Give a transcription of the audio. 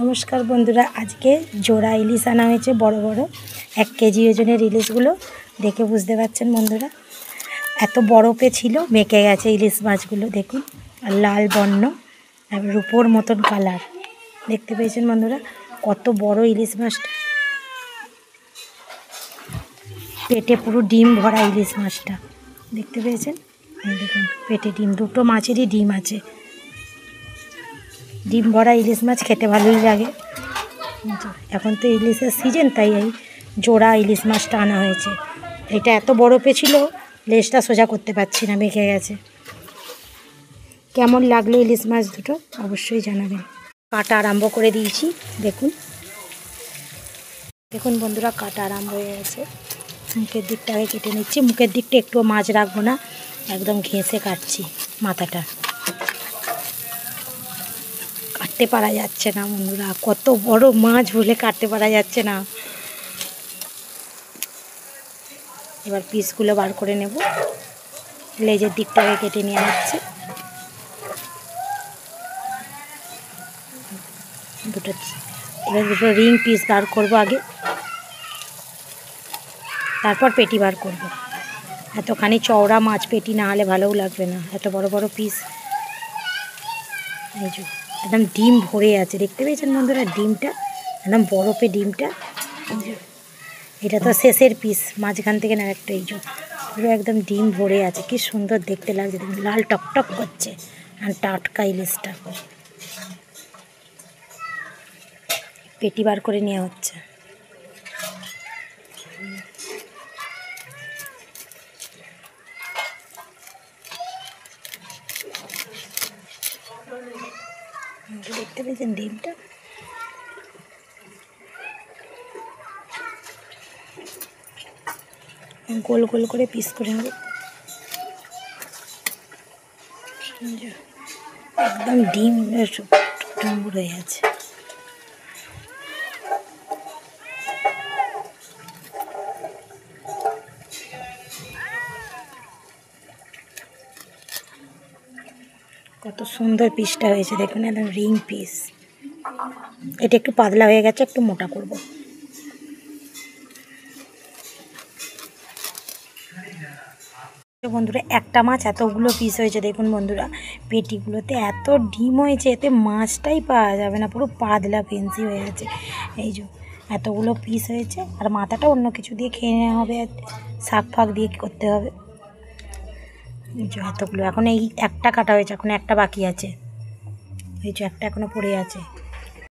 নমস্কার বন্ধুরা, আজকে জোড়া ইলিশ আনা হয়েছে, বড় বড় 1 কেজি ওজনের ইলিশগুলো দেখে বুঝতে পারছেন বন্ধুরা। এত বরফে ছিল, মেকে গেছে ইলিশ মাছগুলো, দেখুন। আর লাল বর্ণ আর রূপোর মতন কালার, দেখতে পেয়েছেন বন্ধুরা কত বড় ইলিশ মাছটা। পেটে পুরো ডিম ভরা ইলিশ মাছটা, দেখতে পেয়েছেন। এই দেখুন, পেটে ডিম, দুটো মাছেরই ডিম আছে। ডিম ভরা ইলিশ মাছ খেতে ভালোই লাগে। এখন তো ইলিশের সিজন, তাই এই জোড়া ইলিশ মাছটা আনা হয়েছে। এটা এত বরফে ছিল, লেজটা সোজা করতে পারছি না, মেখে গেছে। কেমন লাগলো ইলিশ মাছ দুটো অবশ্যই জানাবেন। কাটা আরম্ভ করে দিয়েছি, দেখুন দেখুন বন্ধুরা, কাটা আরম্ভ হয়ে গেছে। মুখের দিকটাকে কেটে নিচ্ছি, মুখের দিকটা একটু মাছ রাখবো না, একদম ঘেঁষে কাটছি মাথাটা। কাটতে পারা যাচ্ছে না বন্ধুরা, কত বড় মাছ বলে কাটতে পারা যাচ্ছে না। এবার পিসগুলো বার করে নেব, লেজের দিকটাকে কেটে নেওয়া হচ্ছে। এবার দুটো রিং পিস বার করব আগে, তারপর পেটি বার করব। এতখানি চওড়া মাছ পেটি না হলে ভালোও লাগবে না, এত বড় বড় পিস। এই যে একদম ডিম ভরে আছে, দেখতে পেয়েছেন বন্ধুরা, ডিমটা একদম বরফে ডিমটা। এটা তো শেষের পিস, মাঝখান থেকে না একটা, এই যে পুরো একদম ডিম ভরে আছে, কি সুন্দর দেখতে লাগছে, দেখুন লাল টকটক করছে। আর টাটকা ইলিশটা পেটি বার করে নেওয়া হচ্ছে। দেখতে পেয়েছেন ডিমটা, গোল গোল করে পিস করে নেব। একদম ডিম হয়ে আছে। কত সুন্দর পিসটা হয়েছে দেখুন, একদম রিং পিস। এটা একটু পাতলা হয়ে গেছে, একটু মোটা করব। বন্ধুরা, একটা মাছ এতগুলো পিস হয়েছে, দেখুন বন্ধুরা, পেটিগুলোতে এত ডিম হয়েছে, এতে মাছটাই পাওয়া যাবে না, পুরো পাতলা পেন্সি হয়ে আছে। এই যে এতগুলো পিস হয়েছে, আর মাথাটা অন্য কিছু দিয়ে খেয়ে নেওয়া হবে, শাক ফাক দিয়ে করতে হবে। এই যে এতগুলো, এখন এই একটা কাটা হয়েছে, এখন একটা বাকি আছে। এই যে একটা এখনো পড়ে আছে,